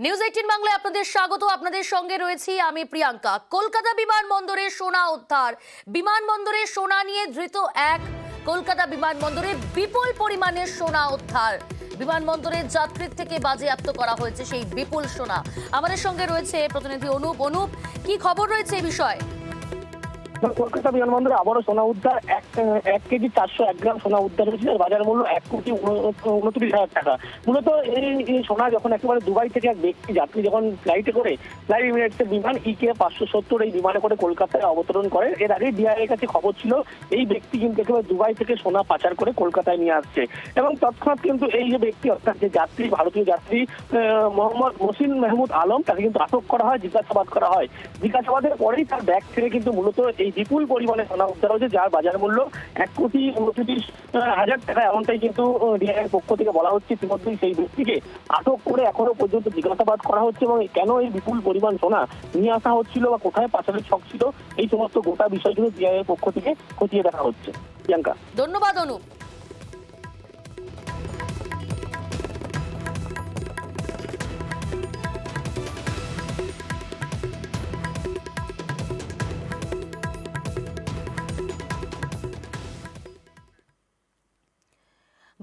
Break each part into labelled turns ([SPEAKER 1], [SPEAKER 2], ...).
[SPEAKER 1] News 18 বাংলায় আপনাদের স্বাগত। আপনাদের সঙ্গে রয়েছি আমি প্রিয়াঙ্কা। কলকাতা বিমানবন্দরে সোনা উদ্ধার। বিমানবন্দরে সোনা নিয়ে ধৃত এক। কলকাতা বিমানবন্দরে বিপুল পরিমাণের সোনা উদ্ধার। বিমানবন্দরের যাত্রীর থেকে বাজেয়াপ্ত করা হয়েছে সেই বিপুল সোনা। আমাদের সঙ্গে রয়েছে প্রতিনিধি অনুপ। অনুপ, কি খবর রয়েছে এই বিষয়ে?
[SPEAKER 2] কলকাতা বিমানবন্দরে আবারও সোনা উদ্ধার। 1 কেজি 401 গ্রাম সোনা উদ্ধার হয়েছে। বাজার মূল্য 1,29,00,000 টাকা। মূলত এই সোনা যখন একেবারে দুবাই থেকে এক ব্যক্তি যাত্রী যখন ফ্লাইটে করে ফ্লাই এমিরেটসের বিমান EK 570 এই বিমানে করে কলকাতায় অবতরণ করে, এর আগে ডিআইএর কাছে খবর ছিল এই ব্যক্তি কিন্তু একেবারে দুবাই থেকে সোনা পাচার করে কলকাতায় নিয়ে আসছে। এবং তৎক্ষণাৎ কিন্তু এই যে ব্যক্তি অর্থাৎ যে যাত্রী, ভারতীয় যাত্রী মোহাম্মদ মহসিন মেহমুদ আলম, তাকে কিন্তু আটক করা হয়, জিজ্ঞাসাবাদ করা হয়। জিজ্ঞাসাবাদের পরেই তার ব্যাগ থেকে কিন্তু মূলত এই বিপুল পরিমাণে সোনা উদ্ধার হয়েছে, যার বাজার মূল্য 1,29,00,000 টাকা। এমনটাই কিন্তু ডিআইএর পক্ষ থেকে বলা হচ্ছে। ইতিমধ্যেই সেই ব্যক্তিকে আটক করে এখনো পর্যন্ত জিজ্ঞাসাবাদ করা হচ্ছে এবং কেন এই বিপুল পরিমাণ সোনা নিয়ে আসা হচ্ছিল বা কোথায় পাচারের ছক ছিল, এই সমস্ত গোটা বিষয়গুলো ডিআইএর পক্ষ থেকে খতিয়ে দেখা হচ্ছে। প্রিয়াঙ্কা,
[SPEAKER 1] ধন্যবাদ অনুপ।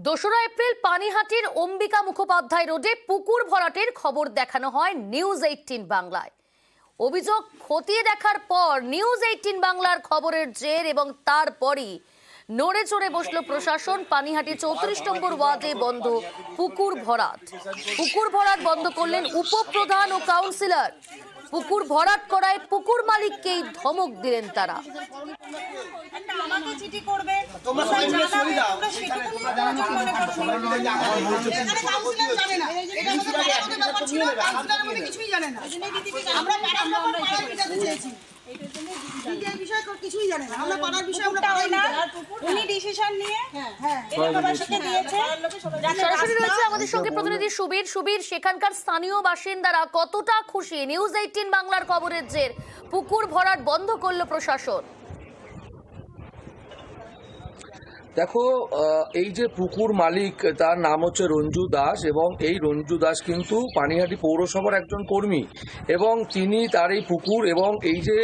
[SPEAKER 1] দোসরা এপ্রিল পানিহাটির অম্বিকা মুখোপাধ্যায় রোডে পুকুর ভরাটের খবর দেখানো হয় নিউজ 18 বাংলায়। অভিযোগ খতিয়ে দেখার পর নিউজ 18 বাংলার খবরের জের এবং তারপরই নড়ে চড়ে বসলো প্রশাসন। পানিহাটি 34 নম্বর ওয়ার্ডে বন্ধ পুকুর ভরাট। পুকুর ভরাট বন্ধ করলেন উপপ্রধান ও কাউন্সিলর। পুকুর ভরাট করায় পুকুর মালিককেই ধমক দিলেন তারা।
[SPEAKER 3] কিছুই জানে না, আমরা পাড়ার বিষয় আমরা পাড়াই না, উনি ডিসিশন নিয়ে এলাকাবাসীকে দিয়েছে।
[SPEAKER 1] সরাসরি রয়েছে আমাদের সঙ্গে প্রতিনিধি সুবীর। সুবীর, সেখানকার স্থানীয় বাসিন্দারা কতটা খুশি? নিউজ 18 বাংলার খবরের জের পুকুর ভরাট বন্ধ করলো প্রশাসন।
[SPEAKER 4] দেখো, এই যে পুকুর মালিক, তার নাম হচ্ছে রঞ্জু দাস এবং এই রঞ্জু দাস কিন্তু পানিহাটি পৌরসভার একজন কর্মী এবং তিনি তার এই পুকুর এবং এই যে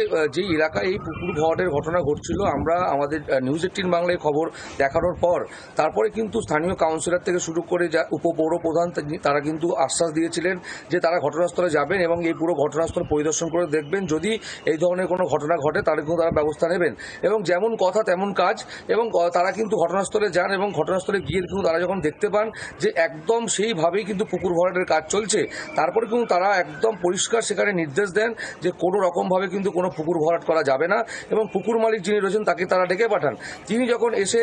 [SPEAKER 4] এলাকায় এই পুকুর ভরাটের ঘটনা ঘটছিল, আমরা আমাদের নিউজ 18 বাংলায় খবর দেখানোর পর তারপরে কিন্তু স্থানীয় কাউন্সিলর থেকে শুরু করে যা উপপৌর প্রধান, তারা কিন্তু আশ্বাস দিয়েছিলেন যে তারা ঘটনাস্থলে যাবেন এবং এই পুরো ঘটনাস্থল পরিদর্শন করে দেখবেন। যদি এই ধরনের কোনো ঘটনা ঘটে তাহলে কিন্তু তারা ব্যবস্থা নেবেন এবং যেমন কথা তেমন কাজ। এবং তারা কিন্তু ঘটনাস্থলে যান এবং ঘটনাস্থলে গিয়ে কিন্তু তারা যখন দেখতে পান যে একদম সেইভাবেই কিন্তু পুকুর ভরাটের কাজ চলছে, তারপরে কিন্তু তারা একদম পরিষ্কার সেখানে নির্দেশ দেন যে কোনো রকমভাবে কিন্তু কোনো পুকুর ভরাট করা যাবে না। এবং পুকুর মালিক যিনি রয়েছেন তাকে তারা ডেকে পাঠান। তিনি যখন এসে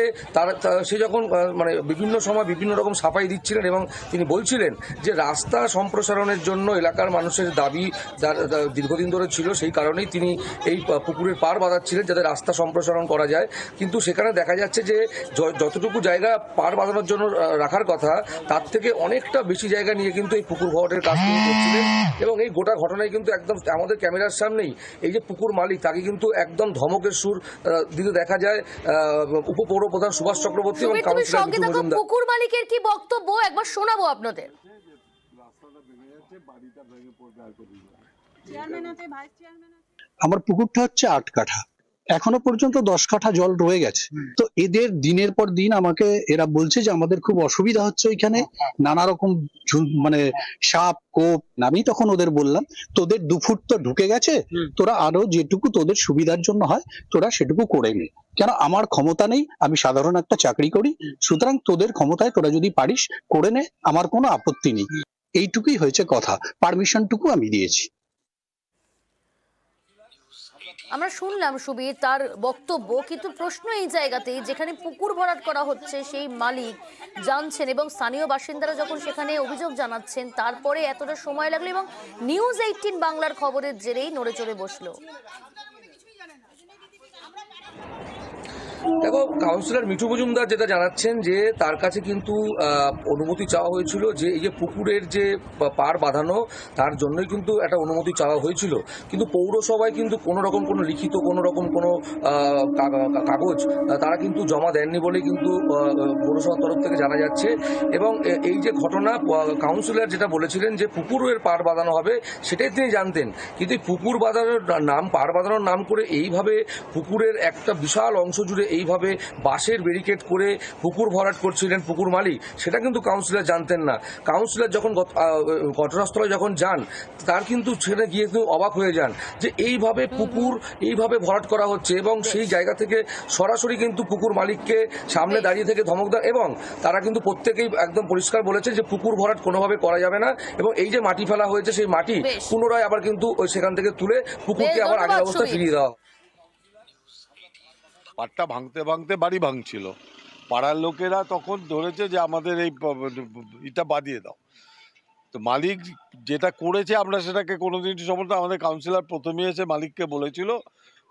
[SPEAKER 4] সে যখন মানে বিভিন্ন সময় বিভিন্ন রকম সাফাই দিচ্ছিলেন এবং তিনি বলছিলেন যে রাস্তা সম্প্রসারণের জন্য এলাকার মানুষের দাবি দীর্ঘদিন ধরে ছিল, সেই কারণেই তিনি এই পুকুরের পাড় বাঁধাচ্ছিলেন যাতে রাস্তা সম্প্রসারণ করা যায়। কিন্তু সেখানে দেখা যাচ্ছে যে যতটুকু জায়গা পাড় বাঁধানোর জন্য রাখার কথা তার থেকে অনেকটা বেশি জায়গা নিয়ে কিন্তু এই পুকুর ভরাটের কাজ করছিলেন। এবং এই গোটা ঘটনায় কিন্তু একদম আমাদের ক্যামেরার সামনেই এই যে পুকুর মালিক, তাকে কিন্তু একদম ধমকের সুর দিতে দেখা যায় উপপৌর প্রধান সুভাষ চক্রবর্তী এবং কাউন্সিলর।
[SPEAKER 1] পুকুর মালিকের কি বক্তব্য একবার শোনাবো আপনাদের।
[SPEAKER 5] আমার পুকুরটা হচ্ছে 8 কাঠা, এখনো পর্যন্ত 10 কাঠা জল রয়ে গেছে। তো এদের দিনের পর দিন আমাকে এরা বলছে যে আমাদের খুব অসুবিধা হচ্ছে ওইখানে, নানা রকম মানে সাপ কোপ। আমি তখন ওদের বললাম তোদের 2 ফুট তো ঢুকে গেছে, তোরা আরো যেটুকু তোদের সুবিধার জন্য হয় তোরা সেটুকু করে নে। কেন আমার ক্ষমতা নেই, আমি সাধারণ একটা চাকরি করি, সুতরাং তোদের ক্ষমতায় তোরা যদি পারিস করে নে, আমার কোনো আপত্তি নেই। এইটুকুই হয়েছে কথা, পারমিশনটুকু আমি দিয়েছি।
[SPEAKER 1] আমরা শুনলাম সুবীর তার বক্তব্য, কিন্তু প্রশ্ন এই জায়গাতেই যেখানে পুকুর ভরাট করা হচ্ছে সেই মালিক জানছেন এবং স্থানীয় বাসিন্দারা যখন সেখানে অভিযোগ জানাচ্ছেন, তারপরে এতটা সময় লাগলো এবং নিউজ 18 বাংলার খবরের জেরেই নড়ে চড়ে বসলো।
[SPEAKER 4] দেখো, কাউন্সিলর মিঠু মজুমদার যেটা জানাচ্ছেন যে তার কাছে কিন্তু অনুমতি চাওয়া হয়েছিল, যে এই যে পুকুরের যে পাড় বাঁধানো তার জন্যই কিন্তু একটা অনুমতি চাওয়া হয়েছিল, কিন্তু পৌরসভায় কিন্তু কোনো রকম কোনো লিখিত কোনো রকম কোনো কাগজ তারা কিন্তু জমা দেননি বলে কিন্তু পৌরসভার তরফ থেকে জানা যাচ্ছে। এবং এই যে ঘটনা, কাউন্সিলর যেটা বলেছিলেন যে পুকুরের পাড় বাঁধানো হবে সেটাই তিনি জানতেন, কিন্তু এই পুকুর বাঁধানোর নাম, পাড় বাঁধানোর নাম করে এইভাবে পুকুরের একটা বিশাল অংশ জুড়ে এইভাবে বাঁশের ব্যারিকেড করে পুকুর ভরাট করছিলেন পুকুর মালিক, সেটা কিন্তু কাউন্সিলর জানতেন না। কাউন্সিলর যখন ঘটনাস্থলে যখন যান, তার কিন্তু সেখানে গিয়ে কিন্তু অবাক হয়ে যান যে এইভাবে পুকুর এইভাবে ভরাট করা হচ্ছে, এবং সেই জায়গা থেকে সরাসরি কিন্তু পুকুর মালিককে সামনে দাঁড়িয়ে থেকে ধমক দেন, এবং তারা কিন্তু প্রত্যেকেই একদম পরিষ্কার বলেছে যে পুকুর ভরাট কোনোভাবে করা যাবে না, এবং এই যে মাটি ফেলা হয়েছে সেই মাটি পুনরায় আবার কিন্তু সেখান থেকে তুলে পুকুরকে আবার আগের অবস্থা ফিরিয়ে দেওয়া।
[SPEAKER 6] পাটটা ভাঙতে ভাঙতে বাড়ি ভাঙছিল, পাড়ার লোকেরা তখন ধরেছে যে আমাদের এই ইটা বাদিয়ে দাও। তো মালিক যেটা করেছে আমরা সেটাকে কোনোদিন সমর্থন, আমাদের কাউন্সিলর প্রথমে এসে মালিককে বলেছিল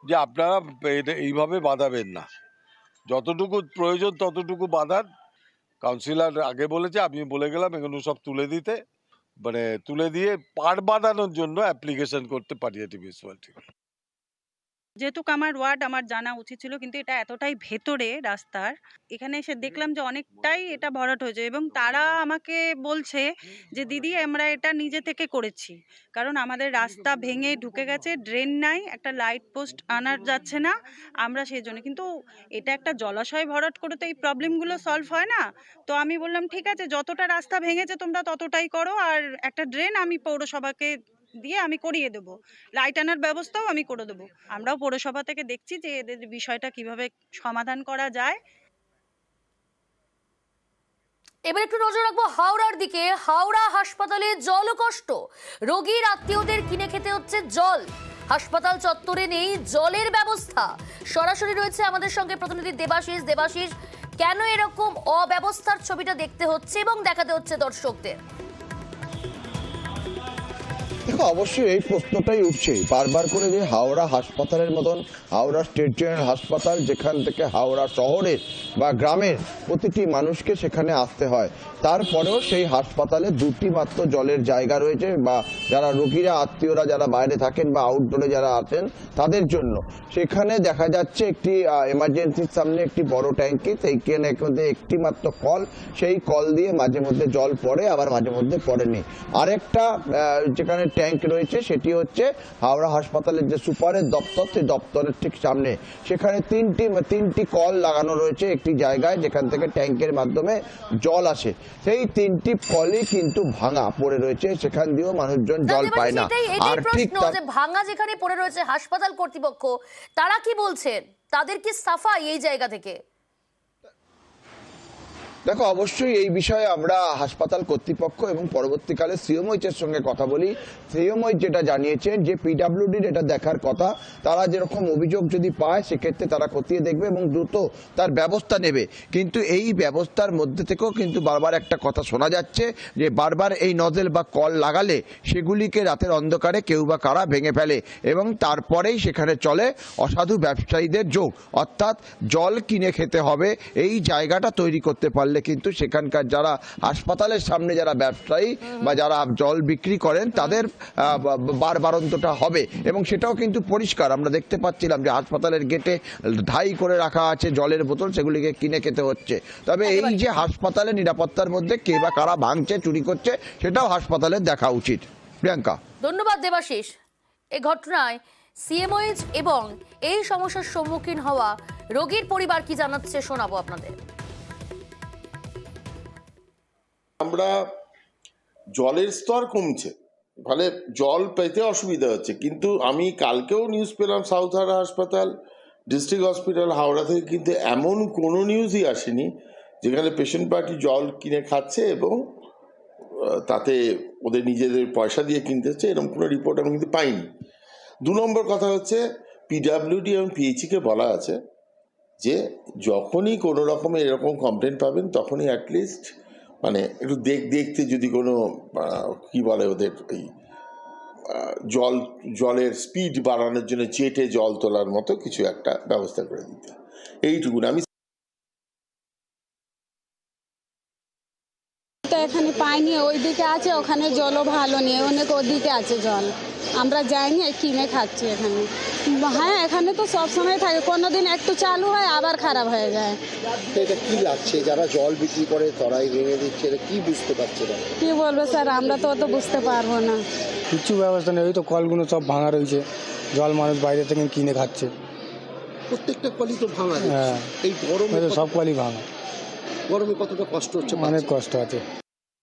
[SPEAKER 6] যে আপনারা এইভাবে বাঁধাবেন না, যতটুকু প্রয়োজন ততটুকু বাঁধান। কাউন্সিলর আগে বলেছে, আমি বলে গেলাম এগুলো সব তুলে দিতে, মানে তুলে দিয়ে পাড় বাঁধানোর জন্য অ্যাপ্লিকেশন করতে পারিয়েটিভ মিউনিসিপ্যালিটি।
[SPEAKER 7] যেহেতু আমার ওয়ার্ড, আমার জানা উচিত ছিল, কিন্তু এটা এতটাই ভেতরে রাস্তার, এখানে এসে দেখলাম যে অনেকটাই এটা ভরাট হয়েছে, এবং তারা আমাকে বলছে যে দিদি আমরা এটা নিজে থেকে করেছি, কারণ আমাদের রাস্তা ভেঙে ঢুকে গেছে, ড্রেন নাই, একটা লাইট পোস্ট আনা যাচ্ছে না, আমরা সেই জন্য। কিন্তু এটা একটা জলাশয় ভরাট করে তো এই প্রবলেমগুলো সলভ হয় না। তো আমি বললাম ঠিক আছে, যতটা রাস্তা ভেঙেছে তোমরা ততটাই করো, আর একটা ড্রেন আমি পৌরসভাকে দিয়ে আমি করিয়ে দেবো, লাইট আনার ব্যবস্থাও আমি করে দেবো। আমরাও পৌরসভা থেকে দেখছি যে এদের বিষয়টা কিভাবে সমাধান করা যায়।
[SPEAKER 1] এবার একটু নজর রাখবো হাওড়ার দিকে। হাওড়া হাসপাতালে জল কষ্ট, রোগীর আত্মীয়দের কিনে খেতে হচ্ছে জল। হাসপাতাল চত্বরে নেই জলের ব্যবস্থা। সরাসরি রয়েছে আমাদের সঙ্গে প্রতিনিধি দেবাশিস। দেবাশিস, কেন এরকম অব্যবস্থার ছবিটা দেখতে হচ্ছে এবং দেখাতে হচ্ছে দর্শকদের?
[SPEAKER 8] দেখো, অবশ্যই এই প্রশ্নটাই উঠছে বারবার করে যে হাওড়া হাসপাতালের মতন, হাওড়া স্টেট জেনারেল হাসপাতাল, যেখান থেকে হাওড়া শহরের বা গ্রামের প্রতিটি মানুষকে সেখানে আসতে হয়, তারপরেও সেই হাসপাতালে দুটি মাত্র জলের জায়গা রয়েছে, বা যারা রোগীরা আত্মীয়রা যারা বাইরে থাকেন বা আউটডোরে যারা আছেন তাদের জন্য। সেখানে দেখা যাচ্ছে একটি এমার্জেন্সির সামনে একটি বড় ট্যাঙ্কি, সেইখানে একটি মাত্র কল, সেই কল দিয়ে মাঝে মধ্যে জল পড়ে, আবার মাঝে মধ্যে পড়েনি। আরেকটা যেখানে ট্যাঙ্ক রয়েছে সেটি হচ্ছে হাওড়া হাসপাতালের যে সুপারের দপ্তর, সেই দপ্তরের ঠিক সামনে, সেখানে তিনটি কল লাগানো রয়েছে একটি জায়গায়, যেখান থেকে ট্যাঙ্কের মাধ্যমে জল আসে। সেই তিনটি কলই কিন্তু ভাঙা পড়ে রয়েছে, সেখান দিয়েও মানুষজন জল পায় না। আর ঠিক
[SPEAKER 1] ভাঙা যেখানে পড়ে রয়েছে, হাসপাতাল কর্তৃপক্ষ তারা কি বলছেন? তাদের কি সাফাই এই জায়গা থেকে?
[SPEAKER 8] দেখো, অবশ্যই এই বিষয়ে আমরা হাসপাতাল কর্তৃপক্ষ এবং পরবর্তীকালে সিএমওইচের সঙ্গে কথা বলি। সিএমওইচ যেটা জানিয়েছেন যে পিডাব্লিউডির এটা দেখার কথা, তারা যেরকম অভিযোগ যদি পায় সেক্ষেত্রে তারা খতিয়ে দেখবে এবং দ্রুত তার ব্যবস্থা নেবে। কিন্তু এই ব্যবস্থার মধ্যে থেকেও কিন্তু বারবার একটা কথা শোনা যাচ্ছে যে বারবার এই নজেল বা কল লাগালে সেগুলিকে রাতের অন্ধকারে কেউ বা কারা ভেঙে ফেলে, এবং তারপরেই সেখানে চলে অসাধু ব্যবসায়ীদের যোগ, অর্থাৎ জল কিনে খেতে হবে। এই জায়গাটা তৈরি করতে পারলে কিন্তু সেখানকার যারা হাসপাতালের সামনে যারা ব্যবসায়ী বা যারা জল বিক্রি করেন তাদের বারবারন্তটা হবে, এবং সেটাও কিন্তু পরিষ্কার। আমরা দেখতে পাচ্ছিলাম যে হাসপাতালের গেটে ধাই করে রাখা আছে জলের বোতল, সেগুলিকে কিনে খেতে হচ্ছে। তবে এই যে হাসপাতালের নিরাপত্তার মধ্যে কে বা কারা ভাঙছে, চুরি করছে, সেটাও হাসপাতালের দেখা উচিত। প্রিয়াঙ্কা,
[SPEAKER 1] ধন্যবাদ দেবাশিস। এই ঘটনায় সিএমওইচ এবং এই সমস্যার সম্মুখীন হওয়া রোগীর পরিবার কি জানাচ্ছে শোনাবো আপনাদের।
[SPEAKER 9] আমরা জলের স্তর কমছে, ফলে জল পেতে অসুবিধা হচ্ছে। কিন্তু আমি কালকেও নিউজ পেলাম সাউথ হাওড়া হাসপাতাল, ডিস্ট্রিক্ট হসপিটাল হাওড়া থেকে কিন্তু এমন কোনো নিউজই আসেনি যেখানে পেশেন্ট পার্টি জল কিনে খাচ্ছে এবং তাতে ওদের নিজেদের পয়সা দিয়ে কিনতে হচ্ছে, এরকম কোনো রিপোর্ট আমি কিন্তু পাইনি। 2 নম্বর কথা হচ্ছে, পিডাব্লিউডি এবং পিএইচইকে বলা আছে যে যখনই কোনো রকমের এরকম কমপ্লেন পাবেন তখনই অ্যাটলিস্ট মানে একটু দেখতে যদি কোনো কি বলে ওদের এই জলের স্পিড বাড়ানোর জন্য জেটে জল তোলার মতো কিছু একটা ব্যবস্থা করে দিতে। এইটুকুন। আমি
[SPEAKER 10] তো এখানে পাইনি, ওইদিকে আছে, ওখানে জলও ভালো নেই, অনেক ওদিকে আছে জল, আমরা যাইনি, কিনে খাচ্ছি এখানে। হ্যাঁ, এখানে তো সব সময় থাকে, কোনোদিন একটু চালু হয় আবার খারাপ হয়ে যায়।
[SPEAKER 11] এটা কি লাগছে, যারা জল বিক্রি করে তরাই ভেঙে দিচ্ছে, এটা কি বুঝতে পারছে না?
[SPEAKER 10] কি বলবো স্যার, আমরা তো অত বুঝতে পারবো না।
[SPEAKER 12] কিছু ব্যবস্থা নেই, ওই তো কলগুলো সব ভাঙা রয়েছে, জল মানুষ বাইরে থেকে কিনে খাচ্ছে।
[SPEAKER 11] প্রত্যেকটা কলই তো ভাঙা।
[SPEAKER 12] হ্যাঁ,
[SPEAKER 11] এই গরমে
[SPEAKER 12] সব কলই ভাঙা।
[SPEAKER 11] গরমে কতটা কষ্ট হচ্ছে?
[SPEAKER 12] অনেক কষ্ট আছে।